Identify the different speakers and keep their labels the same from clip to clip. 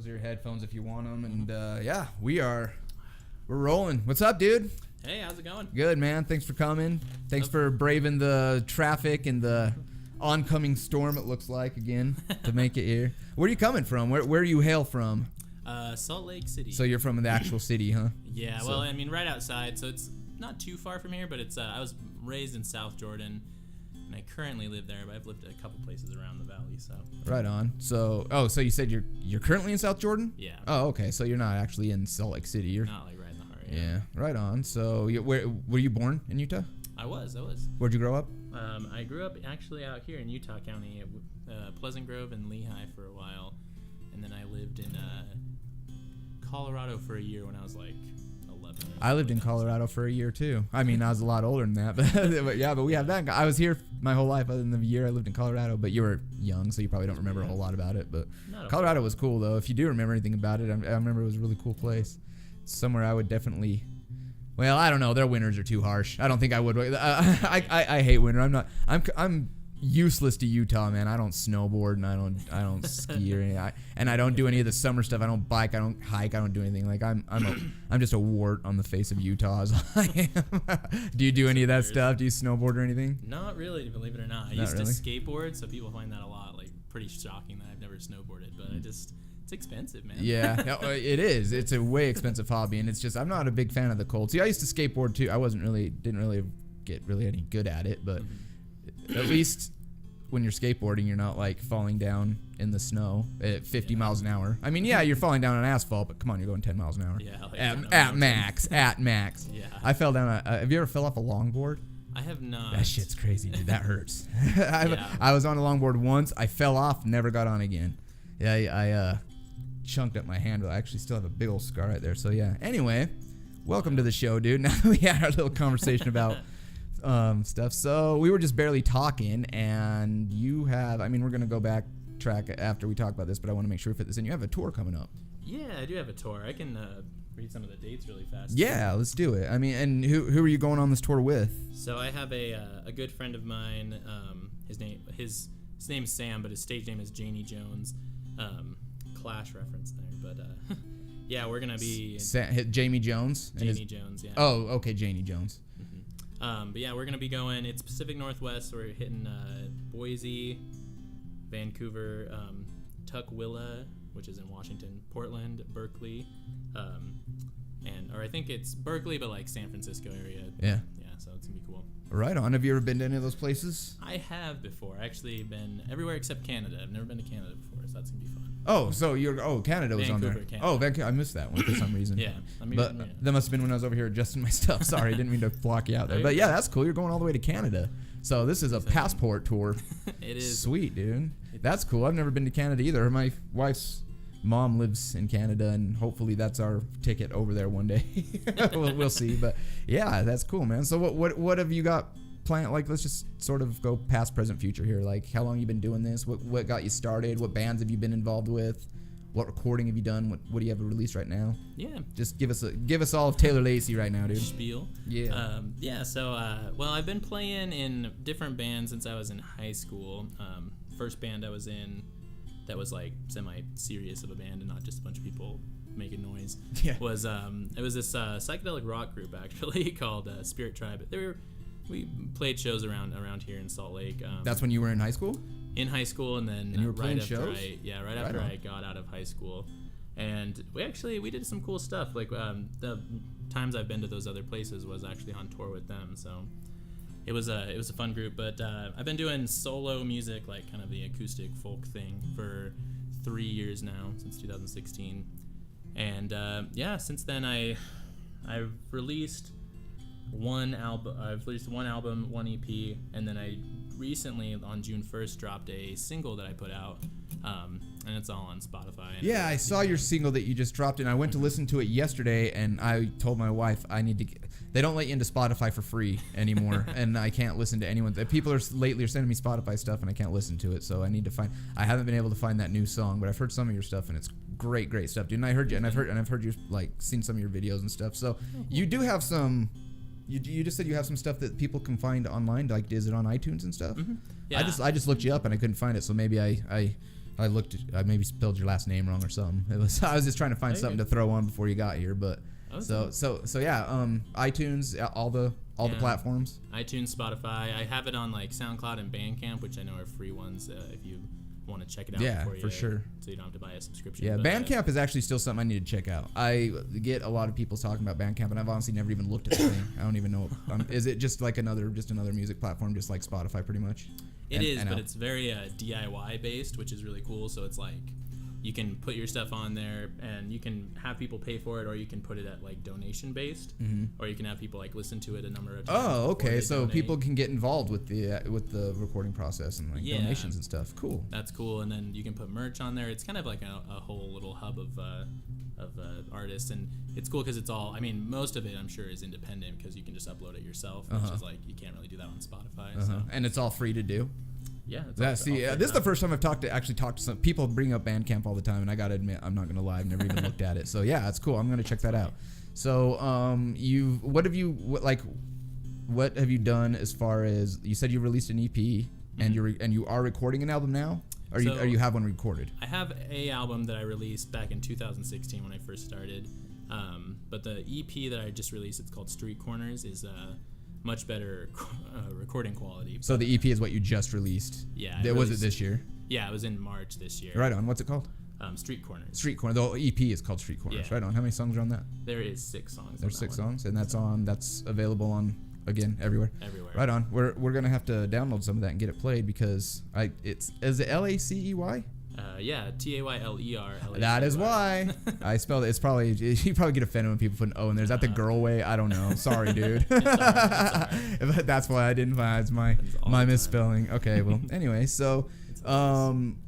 Speaker 1: Those are your headphones if you want them. And yeah, we're rolling. What's up, dude?
Speaker 2: Hey, how's it going?
Speaker 1: Good, man. Thanks for coming. Thanks for braving the traffic and the oncoming storm, it looks like, again, to make it here. Where are you coming from? Where do you hail from?
Speaker 2: Salt Lake City.
Speaker 1: So you're from the actual city, huh?
Speaker 2: Yeah, well, I mean, right outside, so it's not too far from here, but it's I was raised in South Jordan, and I currently live there, but I've lived at a couple places around the valley, so.
Speaker 1: Right on. So, so you said you're currently in South Jordan?
Speaker 2: Yeah.
Speaker 1: Oh, okay. So you're not actually in Salt Lake City. You're
Speaker 2: not like right in the heart.
Speaker 1: Yeah, right on. So, where were you born in Utah?
Speaker 2: I was.
Speaker 1: Where'd you grow up?
Speaker 2: I grew up actually out here in Utah County, Pleasant Grove and Lehigh for a while, and then I lived in Colorado for a year when I was like 11.
Speaker 1: I lived in Colorado for a year too. I mean, I was a lot older than that, but yeah, but we have that. I was here my whole life other than the year I lived in Colorado, but you were young, so you probably don't remember a whole lot about it, but Colorado was cool though. If you do remember anything about it, I remember it was a really cool place. It's somewhere I would definitely. Well, I don't know. Their winters are too harsh. I don't think I would. I hate winter. I'm useless to Utah, man. I don't snowboard and I don't ski or anything. And I don't do any of the summer stuff. I don't bike. I don't hike. I don't do anything. Like I'm just a wart on the face of Utah. As I am. Do you do any of that stuff? Do you snowboard or anything?
Speaker 2: Not really, believe it or not. I used to skateboard, so people find that a lot like pretty shocking that I've never snowboarded, but it's expensive, man.
Speaker 1: Yeah, it is. It's a way expensive hobby, and it's just I'm not a big fan of the cold. See, I used to skateboard too. I didn't really get any good at it, but at least when you're skateboarding, you're not like falling down in the snow at 50 miles an hour. I mean, yeah, you're falling down on asphalt, but come on, you're going 10 miles an hour.
Speaker 2: Yeah, like
Speaker 1: at max. Yeah. I fell down. Have you ever fell off a longboard?
Speaker 2: I have not.
Speaker 1: That shit's crazy, dude. That hurts. I was on a longboard once. I fell off, never got on again. Yeah, I chunked up my hand. I actually still have a big old scar right there. So yeah. Anyway, welcome to the show, dude. Now that we had our little conversation about stuff. So we were just barely talking, and you have. I mean, we're gonna go back after we talk about this, but I want to make sure we fit this in. You have a tour coming up.
Speaker 2: Yeah, I do have a tour. I can read some of the dates really fast.
Speaker 1: Yeah, let's do it. I mean, and who are you going on this tour with?
Speaker 2: So I have a good friend of mine. His name's Sam, but his stage name is Janie Jones. Clash reference there, but yeah, we're gonna be
Speaker 1: Jamie Jones.
Speaker 2: Janie Jones, yeah.
Speaker 1: Oh, okay, Janie Jones.
Speaker 2: Mm-hmm. But yeah, we're gonna be going. It's Pacific Northwest. So we're hitting Boise, Vancouver, Tukwila, which is in Washington, Portland, Berkeley, or I think it's Berkeley, but like San Francisco area.
Speaker 1: Yeah.
Speaker 2: Yeah, so it's gonna be cool.
Speaker 1: Right on. Have you ever been to any of those places?
Speaker 2: I have before. Actually, been everywhere except Canada. I've never been to Canada before, so that's gonna be fun.
Speaker 1: Oh, so Canada was
Speaker 2: Vancouver,
Speaker 1: on there.
Speaker 2: Canada.
Speaker 1: Oh, Vancouver. I missed that one for some reason.
Speaker 2: Yeah.
Speaker 1: That must have been when I was over here adjusting my stuff. Sorry, I didn't mean to block you out there. But yeah, that's cool. You're going all the way to Canada. So this is a passport tour.
Speaker 2: It is.
Speaker 1: Sweet, dude. That's cool. I've never been to Canada either. My wife's mom lives in Canada, and hopefully that's our ticket over there one day. we'll see. But yeah, that's cool, man. So what have you got planned? Like, let's just sort of go past, present, future here. Like, how long you been doing this? What got you started? What bands have you been involved with? What recording have you done? What do you have released right now?
Speaker 2: Yeah.
Speaker 1: Just give us all of Tayler Lacey right now, dude.
Speaker 2: Spiel.
Speaker 1: Yeah.
Speaker 2: So I've been playing in different bands since I was in high school. First band I was in that was like semi-serious of a band and not just a bunch of people making noise.
Speaker 1: Yeah.
Speaker 2: It was this psychedelic rock group actually called Spirit Tribe. We played shows around here in Salt Lake.
Speaker 1: That's when you were in high school?
Speaker 2: In high school, and then
Speaker 1: you were playing shows?
Speaker 2: after I got out of high school. And we did some cool stuff. Like the times I've been to those other places was actually on tour with them. So it was a fun group. But I've been doing solo music, like kind of the acoustic folk thing, for 3 years now, since 2016. And since then I've released one album. I've released one album, one EP, and then I recently on June 1st dropped a single that I put out, and it's all on Spotify.
Speaker 1: Yeah, I saw your single that you just dropped, and I went to listen to it yesterday, and I told my wife I need to. They don't let you into Spotify for free anymore, and I can't listen to anyone. People are sending me Spotify stuff, and I can't listen to it, so I need to find. I haven't been able to find that new song, but I've heard some of your stuff, and it's great stuff, dude. And I heard you, and I've heard you like seen some of your videos and stuff. So you do have some. You just said you have some stuff that people can find online. Like, is it on iTunes and stuff?
Speaker 2: Mm-hmm. Yeah.
Speaker 1: I just looked you up and I couldn't find it. So maybe I I maybe spelled your last name wrong or something. I was just trying to find something to throw on before you got here, but so yeah, iTunes, all the platforms.
Speaker 2: iTunes, Spotify. I have it on like SoundCloud and Bandcamp, which I know are free ones if you want to check it out.
Speaker 1: Yeah, for sure.
Speaker 2: So you don't have to buy a subscription.
Speaker 1: Yeah, Bandcamp is actually still something I need to check out. I get a lot of people talking about Bandcamp, and I've honestly never even looked at the thing. I don't even know. Is it just like another music platform, just like Spotify, pretty much?
Speaker 2: It is, but it's very DIY based, which is really cool. So it's like you can put your stuff on there, and you can have people pay for it, or you can put it at like donation based, or you can have people like listen to it a number of times.
Speaker 1: Oh, okay. So donate. People can get involved with the recording process and like donations and stuff. Cool.
Speaker 2: That's cool. And then you can put merch on there. It's kind of like a whole little hub of artists, and it's cool because it's all. I mean, most of it I'm sure is independent because you can just upload it yourself, which is like you can't really do that on Spotify. So.
Speaker 1: And it's all free to do.
Speaker 2: Yeah.
Speaker 1: This is the first time I've talked to some people. Bring up Bandcamp all the time, and I gotta admit, I'm not gonna lie, I've never even looked at it. So yeah, that's cool. I'm gonna check that out. So what have you done as far as you said you released an EP and you are recording an album now? Or you have one recorded?
Speaker 2: I have a album that I released back in 2016 when I first started. But the EP that I just released, it's called Street Corners, is much better recording quality.
Speaker 1: So the EP is what you just released?
Speaker 2: Yeah.
Speaker 1: Was it this year?
Speaker 2: Yeah, it was in March this year.
Speaker 1: Right on. What's it called?
Speaker 2: Street Corners.
Speaker 1: Street Corners. The whole EP is called Street Corners. Yeah. Right on. How many songs are on that?
Speaker 2: There is 6 songs.
Speaker 1: There's 6 songs, and that's available on, again, everywhere.
Speaker 2: Everywhere.
Speaker 1: Right on. We're gonna have to download some of that and get it played because is it Lacey?
Speaker 2: Yeah, Tayler.
Speaker 1: That is why I spelled it. It's probably you probably get offended when people put an O in there. Is that the girl way? I don't know. Sorry, dude.
Speaker 2: It's all right.
Speaker 1: But that's why I didn't find it's my misspelling. Okay, well, anyway, so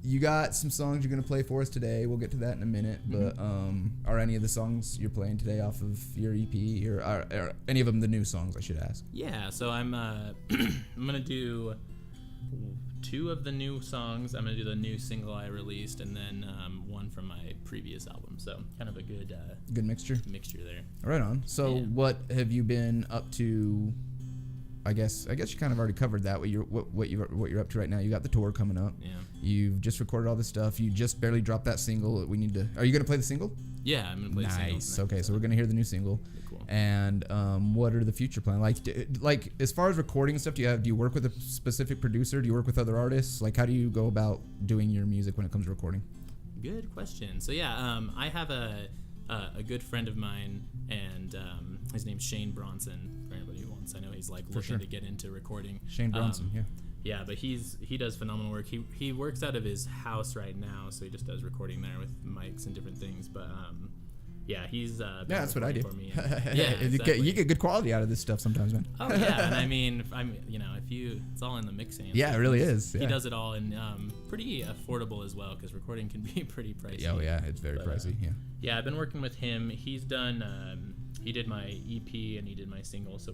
Speaker 1: you got some songs you're gonna play for us today. We'll get to that in a minute. But are any of the songs you're playing today off of your EP, or are any of them the new songs? I should ask.
Speaker 2: Yeah, so I'm I'm gonna do 2 of the new songs. I'm gonna do the new single I released, and then one from my previous album. So kind of a good
Speaker 1: mixture
Speaker 2: there.
Speaker 1: Right on. So what have you been up to? I guess you kind of already covered that. What you're up to right now. You got the tour coming up.
Speaker 2: Yeah.
Speaker 1: You've just recorded all this stuff. You just barely dropped that single. Are you gonna play the single?
Speaker 2: Yeah, I'm gonna play the single.
Speaker 1: Nice. Okay, so we're gonna hear the new single.
Speaker 2: Cool.
Speaker 1: And what are the future plans? Like as far as recording and stuff, do you work with a specific producer? Do you work with other artists? Like how do you go about doing your music when it comes to recording?
Speaker 2: Good question. So yeah, I have a good friend of mine, and his name's Shane Bronson. For anybody who wants, I know he's like looking to get into recording.
Speaker 1: Shane Bronson, yeah.
Speaker 2: Yeah, but he does phenomenal work. He works out of his house right now, so he just does recording there with mics and different things. But yeah, he's
Speaker 1: that's what I do.
Speaker 2: For me. Yeah, exactly.
Speaker 1: You get good quality out of this stuff sometimes, man.
Speaker 2: Oh yeah, and I mean, it's all in the mixing.
Speaker 1: Yeah, it really is. Yeah.
Speaker 2: He does it all, and pretty affordable as well, because recording can be pretty pricey.
Speaker 1: Oh yeah, it's very pricey. Yeah.
Speaker 2: Yeah, I've been working with him. He's done. He did my EP and he did my single, so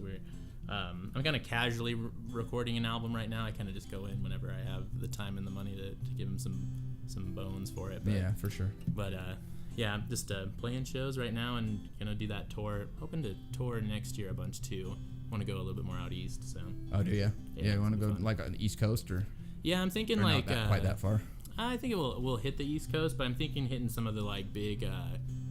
Speaker 2: I'm kind of casually recording an album right now. I kind of just go in whenever I have the time and the money to give him some bones for it. But,
Speaker 1: yeah, for sure.
Speaker 2: But yeah, I'm just playing shows right now and gonna do that tour. Hoping to tour next year a bunch too. Want to go a little bit more out east. So.
Speaker 1: Oh, do you? Yeah, you want to go like on the East Coast or?
Speaker 2: Yeah, I'm thinking
Speaker 1: like not quite that far.
Speaker 2: I think we'll hit the East Coast, but I'm thinking hitting some of the like big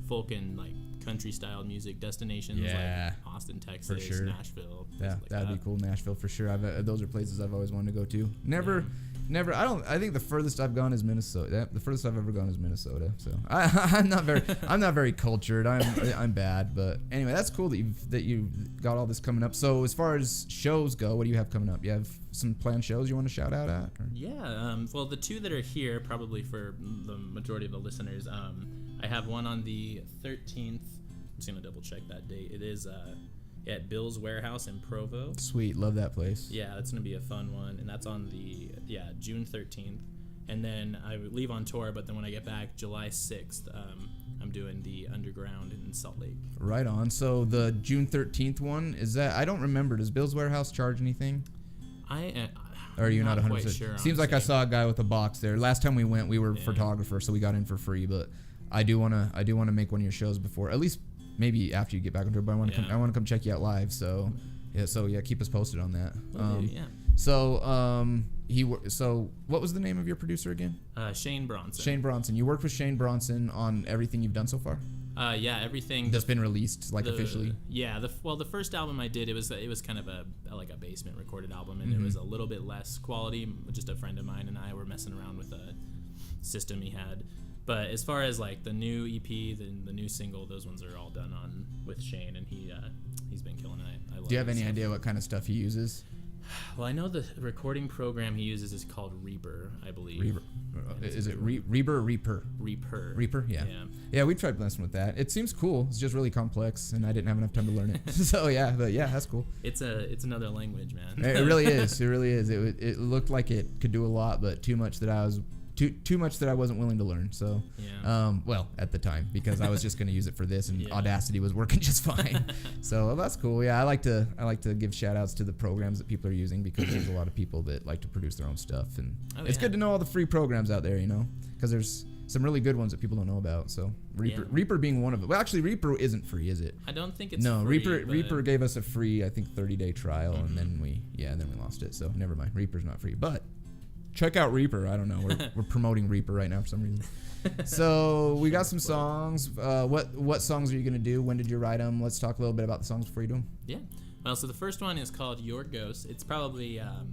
Speaker 2: folk and like country style music destinations, like Austin, Texas,
Speaker 1: for sure.
Speaker 2: Nashville.
Speaker 1: Yeah, that'd be cool. Nashville for sure. Those are places I've always wanted to go to. Never. I think the furthest I've gone is Minnesota. The furthest I've ever gone is Minnesota. So I'm not very cultured. I'm bad. But anyway, that's cool that you got all this coming up. So as far as shows go, what do you have coming up? You have some planned shows you want to shout out at? Or?
Speaker 2: Yeah. Well, the 2 that are here probably for the majority of the listeners. I have one on the 13th. I'm just gonna double check that date. It is at Bill's Warehouse in Provo.
Speaker 1: Sweet, love that place.
Speaker 2: Yeah, that's gonna be a fun one, and that's on the June 13th. And then I leave on tour, but then when I get back, July 6th, I'm doing the Underground in Salt Lake.
Speaker 1: Right on. So the June 13th one is that? I don't remember. Does Bill's Warehouse charge anything?
Speaker 2: Or
Speaker 1: are you not 100%?
Speaker 2: Sure,
Speaker 1: Seems
Speaker 2: honestly.
Speaker 1: like I saw a guy with a box there. Last time we went, we were photographers, so we got in for free. But I do wanna make one of your shows before, at least maybe after you get back into it. But I want to come check you out live. So yeah, keep us posted on that.
Speaker 2: Yeah.
Speaker 1: So So what was the name of your producer again?
Speaker 2: Shane Bronson.
Speaker 1: Shane Bronson. You worked with Shane Bronson on everything you've done so far?
Speaker 2: Yeah, everything
Speaker 1: that's been released officially.
Speaker 2: Yeah, the first album I did, it was kind of a basement recorded album, and it was a little bit less quality. Just a friend of mine and I were messing around with a system he had. But as far as like the new EP, the new single, those ones are all done with Shane, and he's been killing it. I love.
Speaker 1: Do you have any idea what kind of stuff he uses?
Speaker 2: Well, I know the recording program he uses is called Reaper, I believe.
Speaker 1: Reaper. Is it Reaper or Reaper?
Speaker 2: Reaper.
Speaker 1: Reaper, yeah. Yeah, we tried messing with that. It seems cool. It's just really complex, and I didn't have enough time to learn it. So yeah, but yeah, that's cool.
Speaker 2: It's another language, man.
Speaker 1: It really is. It really is. It looked like it could do a lot, but too much that I wasn't willing to learn. So, well, at the time, because I was just going to use it for this, and Audacity was working just fine. So that's cool. Yeah, I like to give shout outs to the programs that people are using, because there's a lot of people that like to produce their own stuff, and it's good to know all the free programs out there, because there's some really good ones that people don't know about. So Reaper being one of them. Well, actually, Reaper isn't free, is it?
Speaker 2: I don't think it's
Speaker 1: free.
Speaker 2: No,
Speaker 1: Reaper gave us a free, I think, 30-day trial, and then we lost it. So never mind. Reaper's not free, but check out Reaper. I don't know. We're promoting Reaper right now for some reason. So we got some songs. What songs are you gonna do? When did you write them? Let's talk a little bit about the songs before you do them.
Speaker 2: Yeah. Well, so the first one is called Your Ghost. It's probably out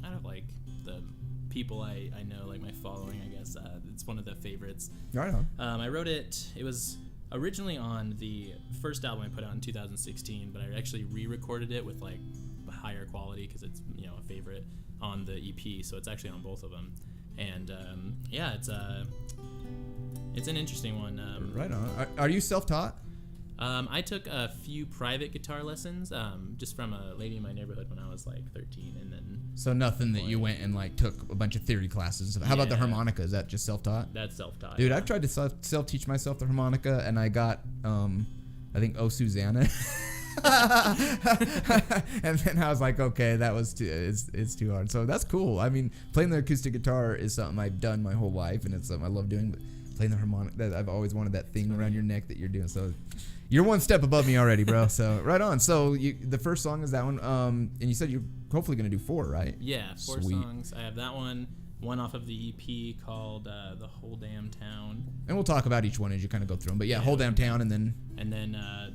Speaker 2: of like the people I know, like my following, I guess. It's one of the favorites.
Speaker 1: Right on.
Speaker 2: I wrote it. It was originally on the first album I put out in 2016, but I actually re-recorded it with like higher quality because it's a favorite on the EP, so it's actually on both of them. And it's an interesting one.
Speaker 1: Right on. Are you self-taught?
Speaker 2: I took a few private guitar lessons just from a lady in my neighborhood when I was like 13, and then.
Speaker 1: So nothing that you went and like took a bunch of theory classes. How about the harmonica? Is that just self-taught?
Speaker 2: That's self-taught.
Speaker 1: Dude, I've tried to self-teach myself the harmonica, and I got I think Oh Susanna. And then I was like, okay, that was it's too hard. So that's cool. I mean, playing the acoustic guitar is something I've done my whole life, and it's something I love doing. But playing the harmonica, that I've always wanted that thing around your neck that you're doing. So you're one step above me already, bro. So right on. So the first song is that one. And you said you're hopefully gonna do 4, right?
Speaker 2: Yeah, 4 songs. I have that one off of the EP called The Whole Damn Town.
Speaker 1: And we'll talk about each one as you kind of go through them. But Whole Damn Town, and then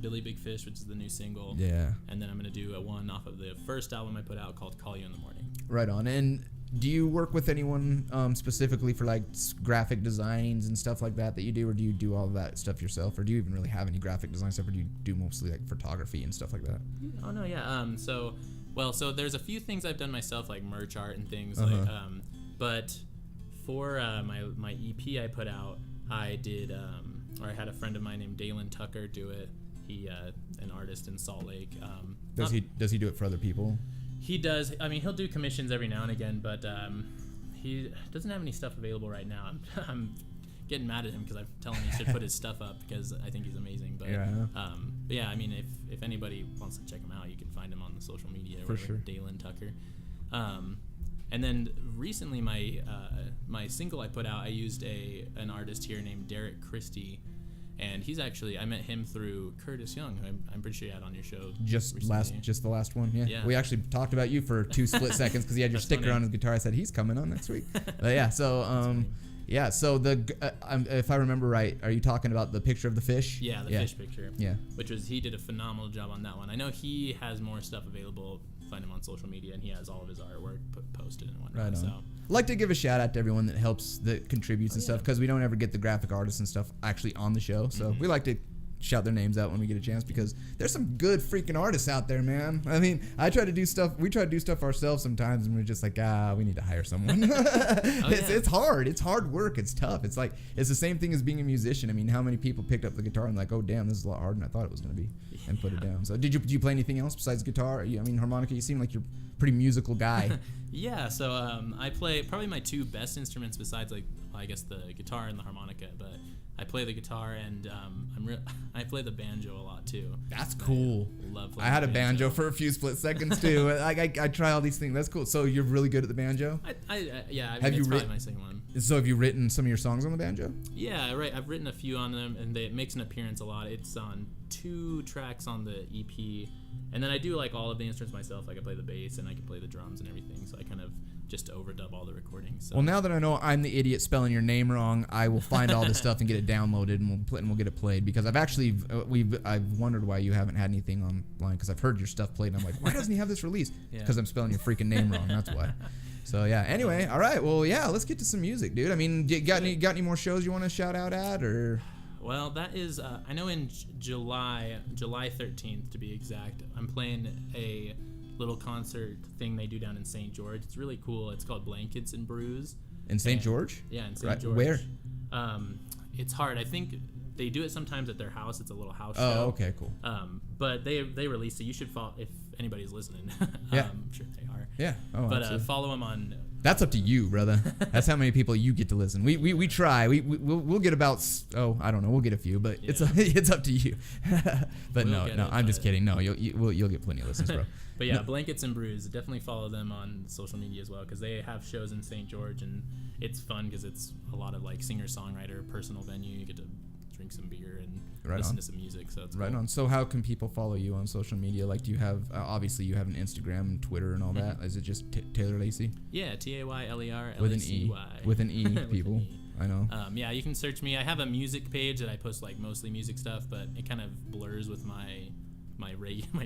Speaker 2: Billy Big Fish, which is the new single.
Speaker 1: Yeah.
Speaker 2: And then I'm going to do one off of the first album I put out called Call You in the Morning.
Speaker 1: Right on. And do you work with anyone specifically for like graphic designs and stuff like that you do, or do you do all of that stuff yourself, or do you even really have any graphic design stuff, or do you do mostly like photography and stuff like that?
Speaker 2: Oh no, yeah. So there's a few things I've done myself, like merch art and things but for my EP I put out, I did I had a friend of mine named Dalen Tucker do it. He an artist in Salt Lake.
Speaker 1: Does he do it for other people?
Speaker 2: He does. I mean, he'll do commissions every now and again, but he doesn't have any stuff available right now. I'm getting mad at him because I'm telling him he should put his stuff up because I think he's amazing. But I mean, if anybody wants to check him out, you can find him on the social media.
Speaker 1: For sure.
Speaker 2: Dalen Tucker. And then recently, my single I put out, I used an artist here named Derek Christie, and he's actually, I met him through Curtis Young, who I'm pretty sure you had on your show. Just
Speaker 1: the last one, yeah. We actually talked about you for 2 split seconds because he had your sticker funny. On his guitar. I said he's coming on next week. But yeah, so yeah, so if I remember right, are you talking about the picture of the fish?
Speaker 2: Yeah, the fish picture.
Speaker 1: Yeah,
Speaker 2: he did a phenomenal job on that one. I know he has more stuff available. Find him on social media, and he has all of his artwork posted and whatnot.
Speaker 1: Right on.
Speaker 2: So
Speaker 1: I'd like to give a shout out to everyone that helps, that contributes and stuff, because we don't ever get the graphic artists and stuff actually on the show. So we like to shout their names out when we get a chance, because there's some good freaking artists out there, man. I mean, we try to do stuff ourselves sometimes, and we're just like, we need to hire someone. It's hard. It's hard work. It's tough. It's like, it's the same thing as being a musician. I mean, how many people picked up the guitar and like, oh damn, this is a lot harder than I thought it was going to be, and put it down. So do you play anything else besides guitar? I mean, harmonica, you seem like you're a pretty musical guy.
Speaker 2: Yeah, so I play probably my 2 best instruments besides, like, I guess the guitar and the harmonica, but I play the guitar, and I play the banjo a lot too.
Speaker 1: That's cool.
Speaker 2: I love playing
Speaker 1: I had a banjo for a few split seconds too. I try all these things. That's cool. So you're really good at the banjo?
Speaker 2: It's probably my second one.
Speaker 1: So have you written some of your songs on the banjo?
Speaker 2: Yeah, right. I've written a few on them, and it makes an appearance a lot. It's on 2 tracks on the EP, and then I do like all of the instruments myself. Like I play the bass and I can play the drums and everything. So I kind of just to overdub all the recordings. So.
Speaker 1: Well, now that I know I'm the idiot spelling your name wrong, I will find all this stuff and get it downloaded, and we'll get it played, because I've actually I've wondered why you haven't had anything online, because I've heard your stuff played and I'm like, why doesn't he have this released? Because I'm spelling your freaking name wrong. That's why. So yeah. Anyway, all right. Well, yeah. Let's get to some music, dude. I mean, got any more shows you want to shout out at, or?
Speaker 2: Well, that is I know in July 13th to be exact, I'm playing a little concert thing they do down in St. George. It's really cool. It's called Blankets and Brews.
Speaker 1: In St. George?
Speaker 2: Yeah, in St. George.
Speaker 1: Where?
Speaker 2: It's hard. I think they do it sometimes at their house. It's a little house show.
Speaker 1: Oh, okay, cool.
Speaker 2: But they released it. You should follow if anybody's listening.
Speaker 1: Yeah.
Speaker 2: I'm sure they are.
Speaker 1: Yeah. Oh,
Speaker 2: but
Speaker 1: absolutely.
Speaker 2: follow them on.
Speaker 1: That's up to you, brother. That's how many people you get to listen. We try. We'll get about, I don't know. We'll get a few, but it's up to you. But I'm just kidding. No, you'll get plenty of listens, bro.
Speaker 2: But yeah, Blankets and Brews. Definitely follow them on social media as well, because they have shows in St. George, and it's fun because it's a lot of like singer-songwriter personal venue. You get to drink some beer and listen to some music. So it's
Speaker 1: right
Speaker 2: cool.
Speaker 1: on. So how can people follow you on social media? Like, do you have obviously you have an Instagram and Twitter and all that? Is it just Tayler Lacey?
Speaker 2: Yeah, Tayler
Speaker 1: with an E. With an E, people.
Speaker 2: With an E.
Speaker 1: I know.
Speaker 2: Yeah, you can search me. I have a music page that I post like mostly music stuff, but it kind of blurs with my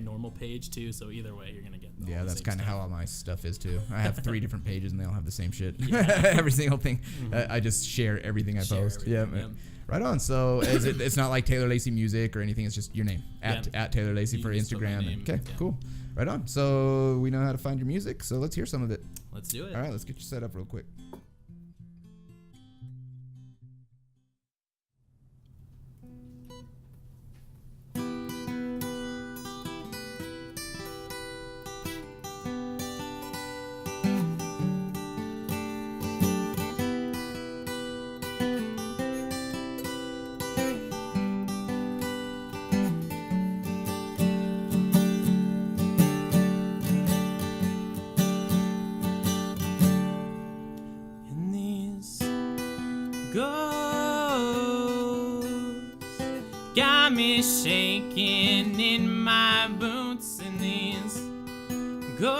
Speaker 2: normal page too. So either way, you're gonna get.
Speaker 1: Yeah, that's kind of how all my stuff is too. I have 3 different pages and they all have the same shit.
Speaker 2: Yeah.
Speaker 1: Every single thing. I just share everything I post. Yeah. Right on. So it's not like Tayler Lacey Music or anything. It's just your name at Tayler Lacey for Instagram. Okay, cool. Right on. So we know how to find your music. So let's hear some of it.
Speaker 2: Let's do it.
Speaker 1: All right, let's get you set up real quick.
Speaker 2: Got me shaking in my boots, and these ghosts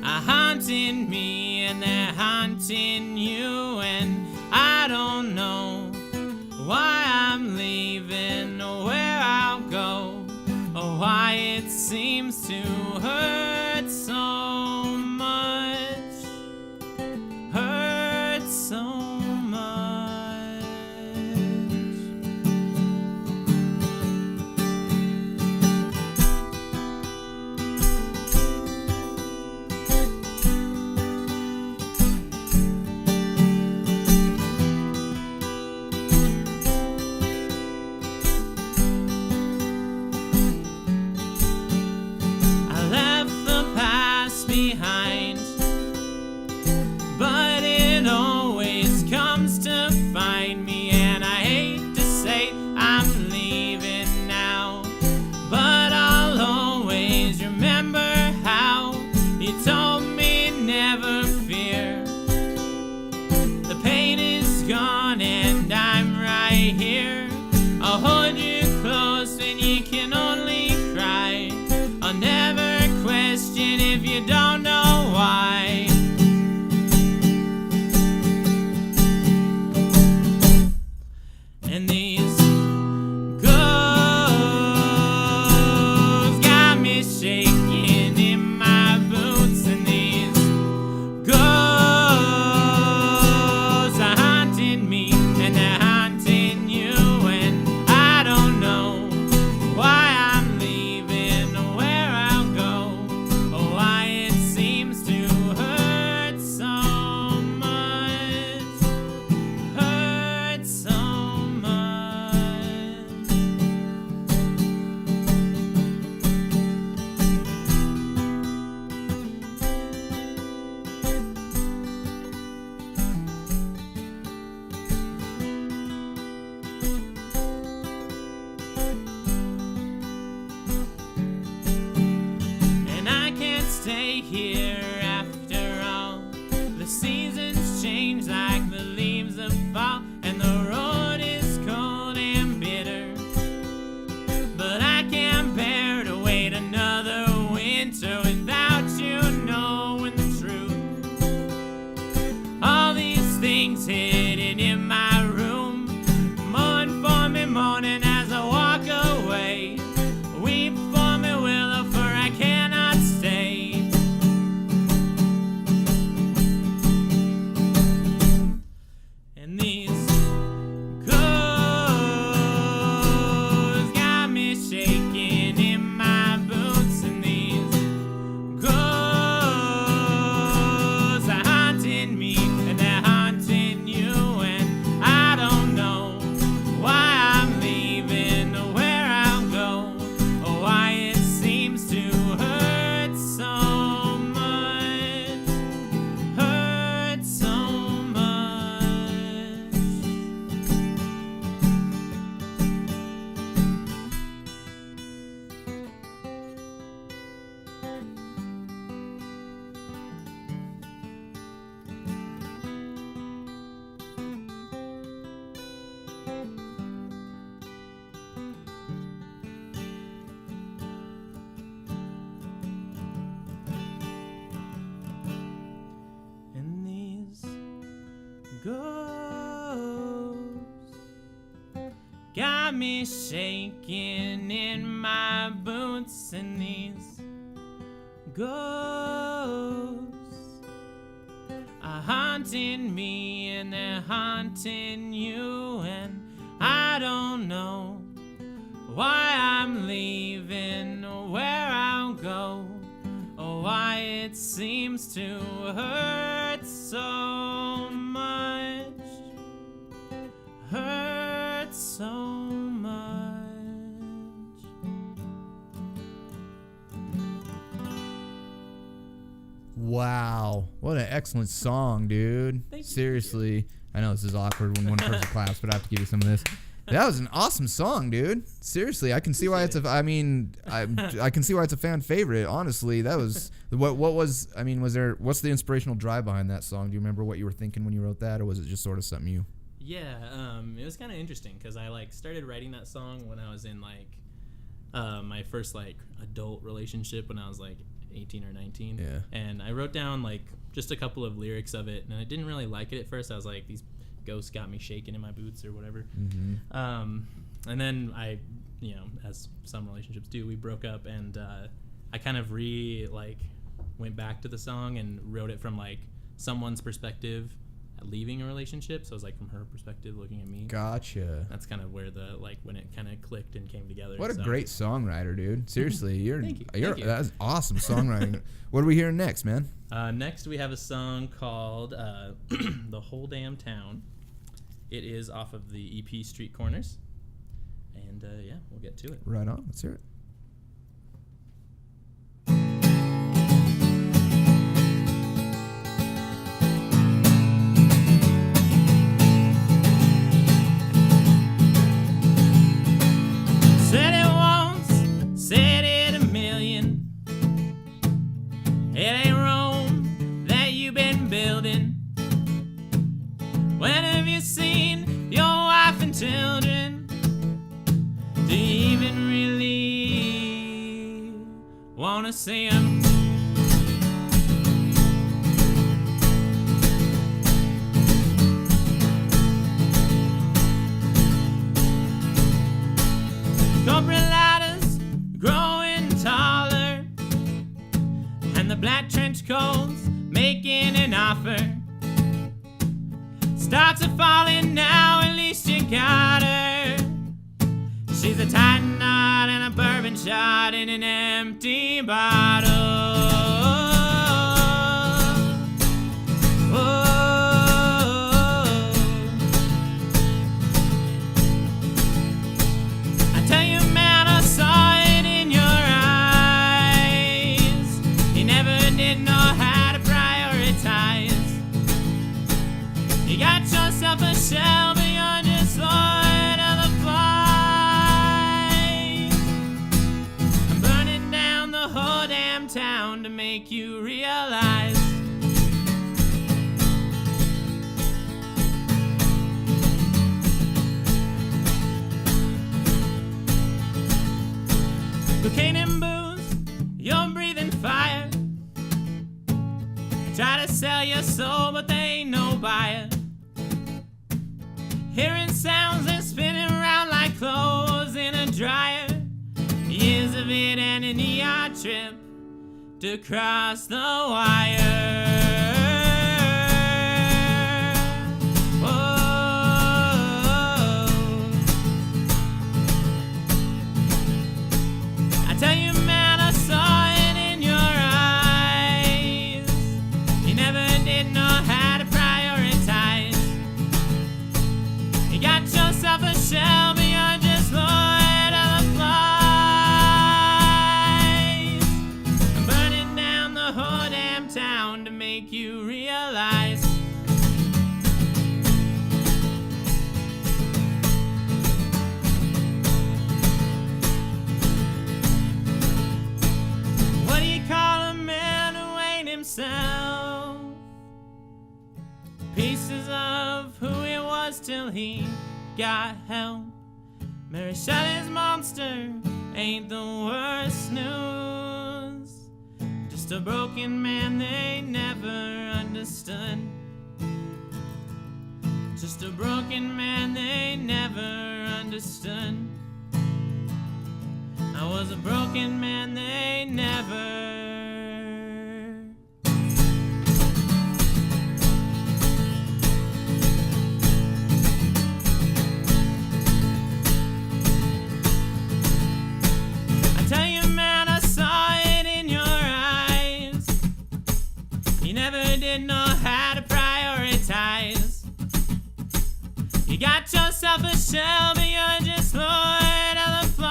Speaker 2: are haunting me, and they're haunting you, and I don't know why I'm leaving or where I'll go, or why it seems to hurt so much, hurt so much. And these ghosts got me shaking in my boots. And these ghosts are haunting me, and they're haunting you. And I don't know why I'm leaving or where I'll go, or why it seems to hurt so much, hurt so much. And these ghosts got me shaking in my boots. And these ghosts are haunting me, and they're haunting you. And I don't know why I'm leaving or where I'll go, or why it seems to hurt so much, hurt so much.
Speaker 1: Wow, what an excellent song, dude.
Speaker 2: Thank you.
Speaker 1: Seriously, I know this is awkward when one person claps, but I have to give you some of this. That was an awesome song, dude. Seriously, I can see why it's I can see why it's a fan favorite. Honestly, that was what was. I mean, what's the inspirational drive behind that song? Do you remember what you were thinking when you wrote that, or was it just sort of something you?
Speaker 2: Yeah, it was kind of interesting because I started writing that song when I was in my first adult relationship when I was 18 or 19.
Speaker 1: Yeah.
Speaker 2: And I wrote down just a couple of lyrics of it, and I didn't really like it at first. I was like, these ghosts got me shaking in my boots or whatever.
Speaker 1: Mm-hmm.
Speaker 2: And then I, as some relationships do, we broke up, and I kind of went back to the song and wrote it from someone's perspective leaving a relationship. So it was from her perspective looking at me.
Speaker 1: Gotcha.
Speaker 2: That's kind of where when it kind of clicked and came together.
Speaker 1: What a great songwriter, dude. Seriously, you're
Speaker 2: Thank you.
Speaker 1: That's awesome songwriting. What are we hearing next, man?
Speaker 2: Next we have a song called The Whole Damn Town. It is off of the EP Street Corners. And we'll get to it.
Speaker 1: Right on. Let's hear it.
Speaker 2: Said it once, said it a million. It ain't Rome that you've been building. When have you seen your wife and children? Do you even really wanna see them? Corporate ladders growing taller, and the black trench coats making an offer. Stocks are falling now, at least you got her. She's a tight knot and a bourbon shot in an empty bottle. I tell you, man, I saw it in your eyes. You never did know how to prioritize. You got yourself a shell, but you're just Lord of the Flies. I'm burning down the whole damn town to make you realize. Cocaine and booze, you're breathing fire. Try to sell your soul, but they ain't no buyer. Hearing sounds and spinning around like clothes in a dryer. Years of it and an ER trip to cross the wire. Whoa. yourself a shell, but you're just Lord of the flies. I'm burning down the whole damn town to make you realize. What do you call a man who ain't himself? Pieces of who he was till he got help. Mary Shelley's monster ain't the worst news. Just a broken man they never understood. Just a broken man they never understood. I was a broken man they never. I tell you, man, I saw it in your eyes. You never did know how to prioritize. You got yourself a shell, but you're just Lord of the flies.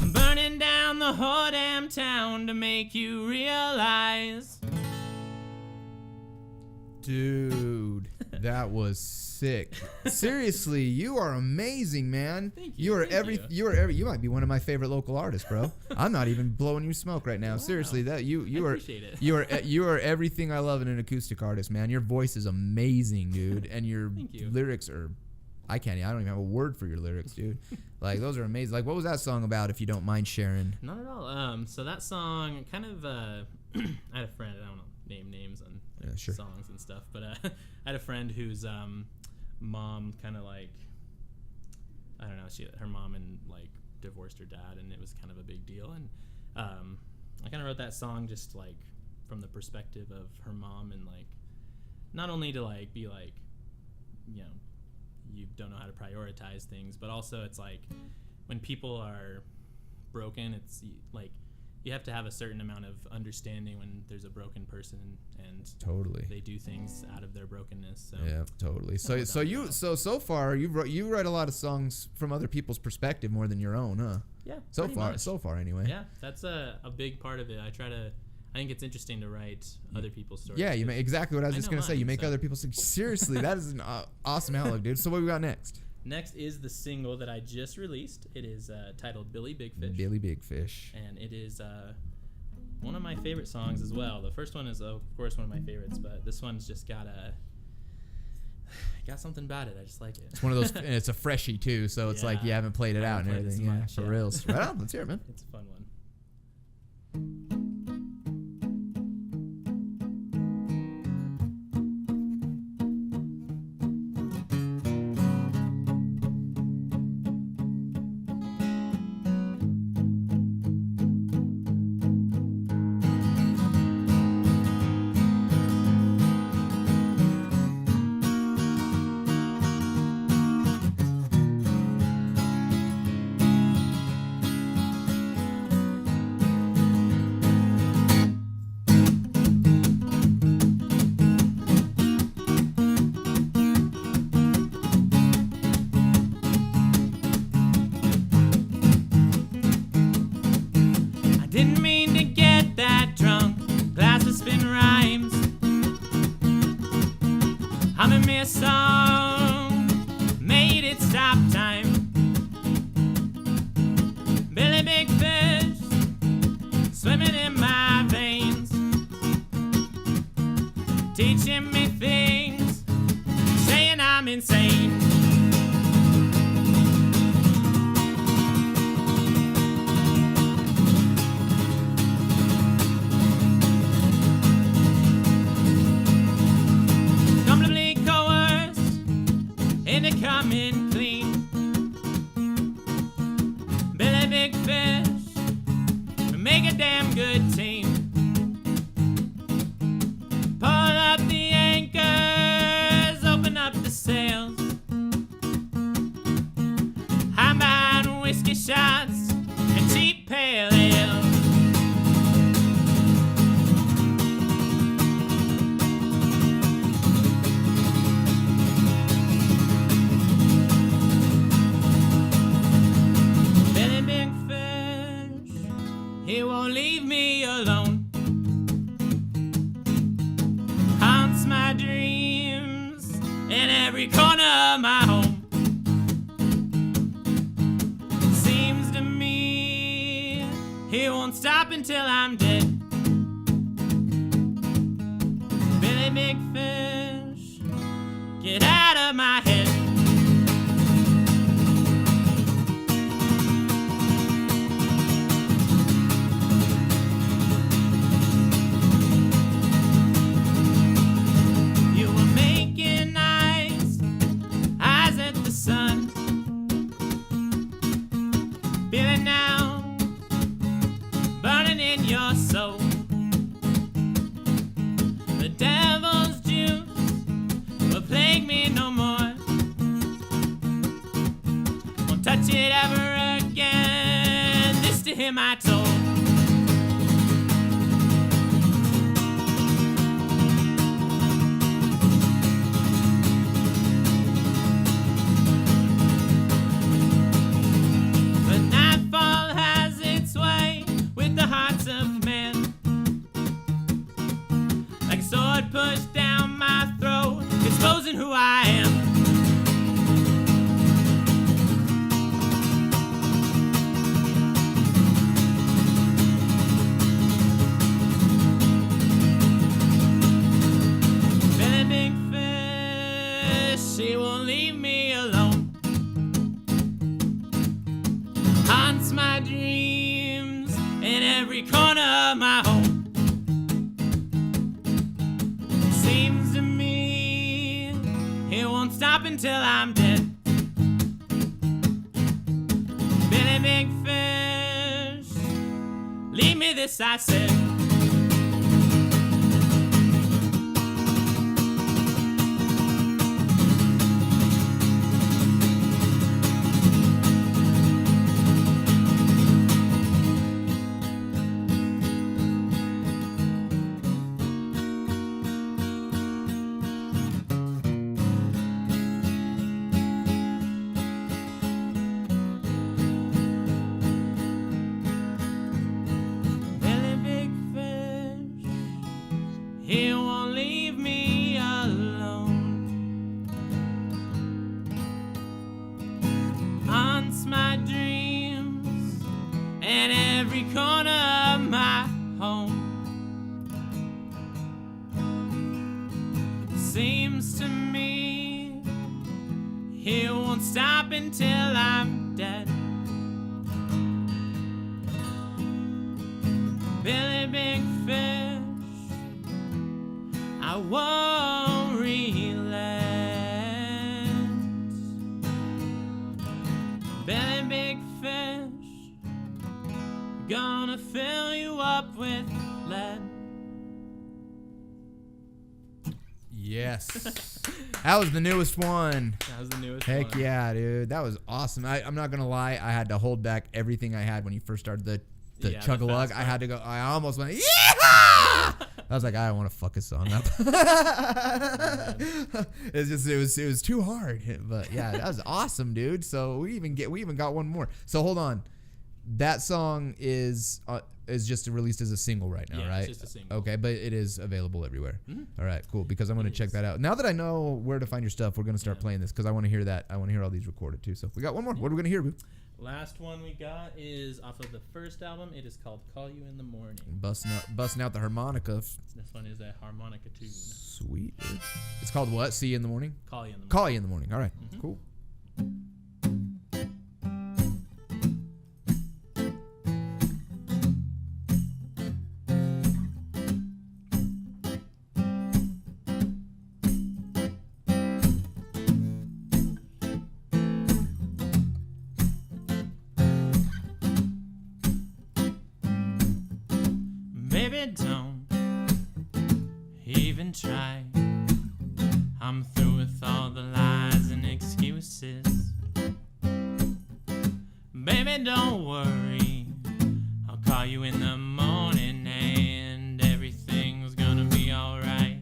Speaker 2: I'm burning down the whole damn town to make you realize.
Speaker 1: Dude, that was sick. Seriously, you are amazing, man.
Speaker 2: Thank
Speaker 1: You are
Speaker 2: thank you.
Speaker 1: you might be one of my favorite local artists, bro. I'm not even blowing you smoke right now.
Speaker 2: Wow.
Speaker 1: Seriously, that you
Speaker 2: I
Speaker 1: are
Speaker 2: appreciate it.
Speaker 1: you are everything I love in an acoustic artist, man. Your voice is amazing, dude, and your
Speaker 2: Thank you.
Speaker 1: lyrics are I don't even have a word for your lyrics, dude. Like those are amazing. Like what was that song about, if you don't mind sharing?
Speaker 2: Not at all. So that song kind of I had a friend, I don't know, name names on
Speaker 1: Sure.
Speaker 2: songs and stuff, but I had a friend whose mom kind of like, I don't know, her mom and like divorced her dad, and it was kind of a big deal, and I kind of wrote that song just like from the perspective of her mom, and like not only to like be like, you know, you don't know how to prioritize things, but also it's like when people are broken, it's like you have to have a certain amount of understanding when there's a broken person and
Speaker 1: Totally.
Speaker 2: they do things out of their brokenness. So
Speaker 1: Yeah, totally. So far you write a lot of songs from other people's perspective more than your own, huh?
Speaker 2: yeah,
Speaker 1: So
Speaker 2: pretty
Speaker 1: far,
Speaker 2: much.
Speaker 1: anyway.
Speaker 2: Yeah, that's a big part of it. I think it's interesting to write other people's stories.
Speaker 1: Yeah, you make exactly what I was
Speaker 2: I
Speaker 1: just
Speaker 2: know
Speaker 1: gonna say. You
Speaker 2: mine,
Speaker 1: make
Speaker 2: so.
Speaker 1: other people sing. Seriously, that is an awesome outlook, dude. So what we got next?
Speaker 2: Next is the single that I just released. It is titled Billy Big Fish.
Speaker 1: Billy Big Fish.
Speaker 2: And it is one of my favorite songs as well. The first one is, of course, one of my favorites, but this one's just got something about it. I just like it.
Speaker 1: It's one of those, and it's a freshie too, so it's like you
Speaker 2: Yeah.
Speaker 1: haven't played it
Speaker 2: I
Speaker 1: out and
Speaker 2: haven't played
Speaker 1: everything.
Speaker 2: this
Speaker 1: Yeah,
Speaker 2: much,
Speaker 1: for
Speaker 2: yeah.
Speaker 1: reals. Right on, let's hear it, man.
Speaker 2: It's a fun one. I didn't mean to get that drunk. Glass of spin rhymes. Humming me a song. Made it stop time. Billy Big Fish. Swimming in my veins. Teaching me things. Saying I'm insane. Comfortably coerced into coming clean. Billy Big Fish, we make a damn good team. Pull up the anchors, open up the sails. I'm behind whiskey shots and cheap pale ale. every corner of my home. Seems to me he won't stop until I'm dead. Billy Big Fish, get out of my head. You were making eyes at the sun. Feeling now, burning in your soul. The devil's juice will plague me no more. Won't touch it ever again. This to him I told. But nightfall has its way with the hearts of men. Like a sword pushed down my throat, exposing who I am. Billy Big Fish, she won't leave me alone. Haunts my dreams in every corner of my home. Seems to me he won't stop until I'm dead. Billy Big Fish, leave me this I said. Billy Big Fish, he won't leave me alone. Haunts my dreams and every corner of my home. Seems to me he won't stop until I'm dead. Billy Big Fish, I won't relent. Billy Big Fish, gonna fill you up with lead.
Speaker 1: Yes. That was the newest one.
Speaker 2: That was the newest
Speaker 1: Heck
Speaker 2: one.
Speaker 1: yeah, dude. That was awesome. I'm not going to lie. I had to hold back everything I had when you first started the
Speaker 2: Yeah, the
Speaker 1: chug-a-lug.
Speaker 2: fast
Speaker 1: I had to go. I almost went, yeah! I was like, I don't want to fuck this song up. It was too hard. But yeah, that was awesome, dude. So we even got one more. So hold on. That song is just released as a single right now,
Speaker 2: Yeah,
Speaker 1: right?
Speaker 2: it's just a single.
Speaker 1: Okay, but it is available everywhere.
Speaker 2: Mhm.
Speaker 1: All right, cool. Because I'm going to check that out. Now that I know where to find your stuff, we're going to start playing this because I want to hear that. I want to hear all these recorded too. So we got one more. What are we going to hear, Boo?
Speaker 2: Last one we got is off of the first album. It is called Call You in the Morning.
Speaker 1: Busting out the harmonica.
Speaker 2: This one is a harmonica tune.
Speaker 1: Sweet. Dude. It's called what? See you in the morning?
Speaker 2: Call You in the Morning.
Speaker 1: Call you in the morning. All right,
Speaker 2: Mhm.
Speaker 1: cool.
Speaker 2: Baby, don't even try. I'm through with all the lies and excuses. Baby, don't worry. I'll call you in the morning and everything's gonna be alright.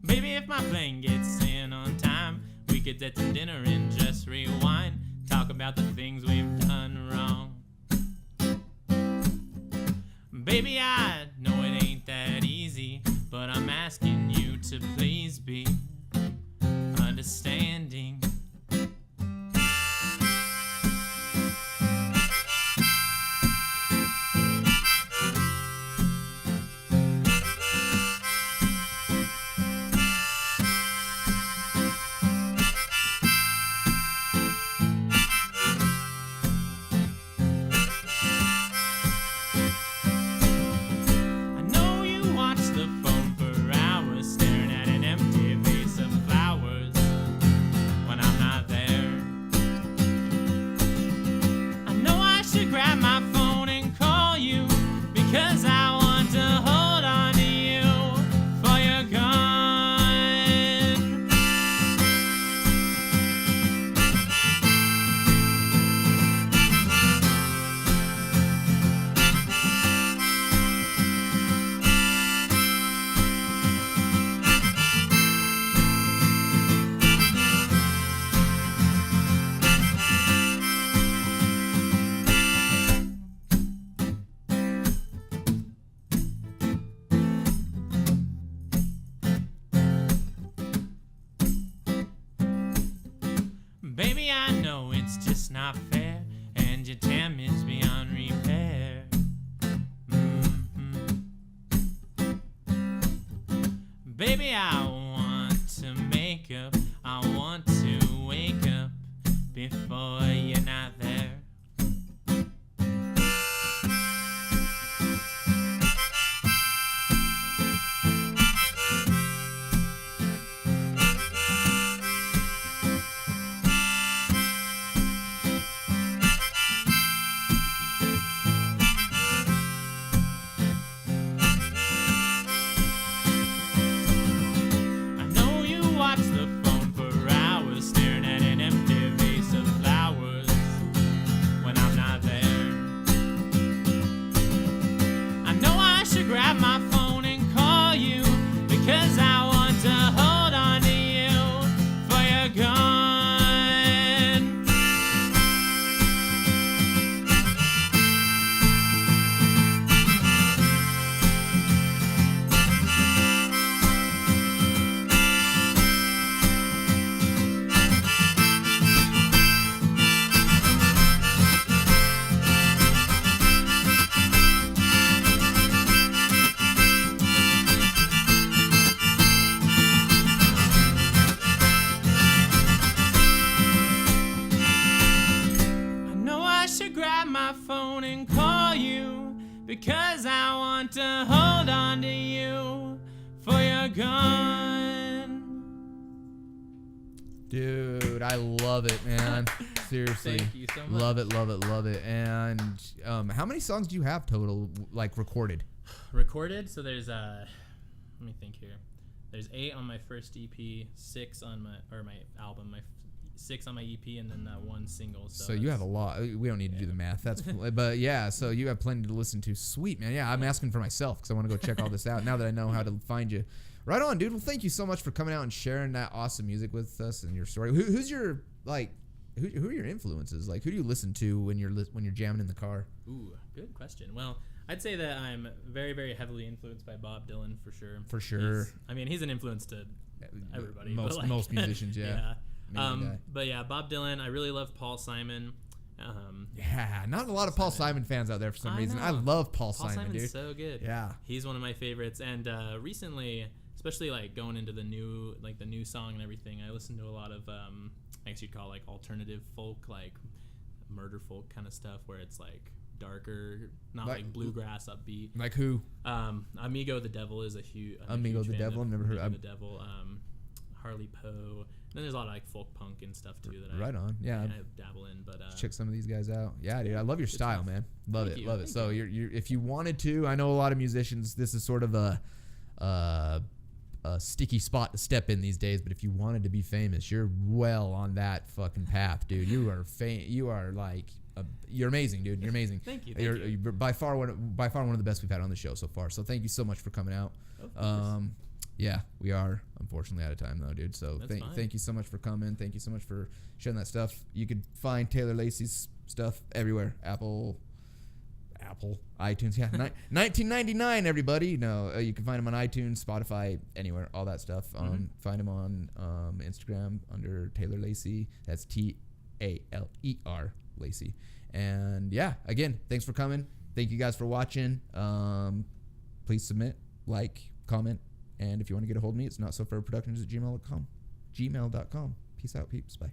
Speaker 2: Baby, if my plane gets in on time, we could get to dinner and just rewind. Talk about the things we've done wrong. Baby, I know it ain't that easy, but I'm asking you to please be understanding. Baby, I know it's just not fair, and your damage beyond repair. Baby, I want to make up, I want to wake up before you're not there. Grab my phone and call you, because I want to hold on to you for you're gone. Grab my phone and call you, because I want to hold on to you for you're gone.
Speaker 1: Dude, I love it, man. Seriously.
Speaker 2: Thank you so much.
Speaker 1: Love it, love it, love it. And how many songs do you have total, like, recorded?
Speaker 2: Recorded? So there's, let me think here. There's 8 on my first EP, 6 on my album, 6 on my EP, and then that one single.
Speaker 1: So you have a lot. We don't need to do the math. That's, but yeah. So you have plenty to listen to. Sweet, man. Yeah, I'm asking for myself because I want to go check all this out now that I know how to find you. Right on, dude. Well, thank you so much for coming out and sharing that awesome music with us and your story. Who's your who are your influences? Like, who do you listen to when you're jamming in the car?
Speaker 2: Ooh, good question. Well, I'd say that I'm very, very heavily influenced by Bob Dylan for sure.
Speaker 1: For sure.
Speaker 2: He's an influence to everybody.
Speaker 1: Most musicians, yeah.
Speaker 2: But yeah, Bob Dylan. I really love Paul Simon.
Speaker 1: Yeah, not a lot of Paul Simon fans out there for some reason. I love Paul Simon,
Speaker 2: Simon's
Speaker 1: dude.
Speaker 2: So good.
Speaker 1: Yeah,
Speaker 2: he's one of my favorites. And recently, especially like going into the new song and everything, I listened to a lot of I guess you'd call it like alternative folk, like murder folk kind of stuff, where it's like darker, not like bluegrass upbeat.
Speaker 1: Like who?
Speaker 2: Amigo the Devil is a huge.
Speaker 1: Amigo the Devil. I've never heard
Speaker 2: of the Devil. Harley Poe. And then there's a lot of like folk punk and stuff too that I dabble in. But
Speaker 1: check some of these guys out. Yeah, dude, I love your style, man. Love it. So you're if you wanted to, I know a lot of musicians. This is sort of a sticky spot to step in these days. But if you wanted to be famous, you're well on that fucking path, dude. You are You are like. You're amazing, dude. You're amazing.
Speaker 2: Thank you.
Speaker 1: You're by far one of the best we've had on the show so far. So thank you so much for coming out. Yeah, we are unfortunately out of time though, dude. So thank you so much for coming. Thank you so much for sharing that stuff. You could find Tayler Lacey's stuff everywhere. Apple, iTunes. Yeah, 1999. Everybody, no, you can find him on iTunes, Spotify, anywhere, all that stuff. Find him on Instagram under Tayler Lacey. That's Taleer Lacey. And yeah, again, thanks for coming. Thank you guys for watching. Please submit, like, comment. And if you want to get a hold of me, it's notsofairproductions@gmail.com. gmail.com. Peace out, peeps. Bye.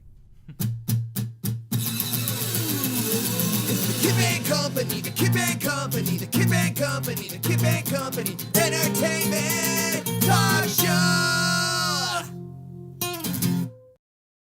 Speaker 3: The Kip and Company, the Kip and Company, the Kip and Company, the Kip and Company Entertainment Talk Show.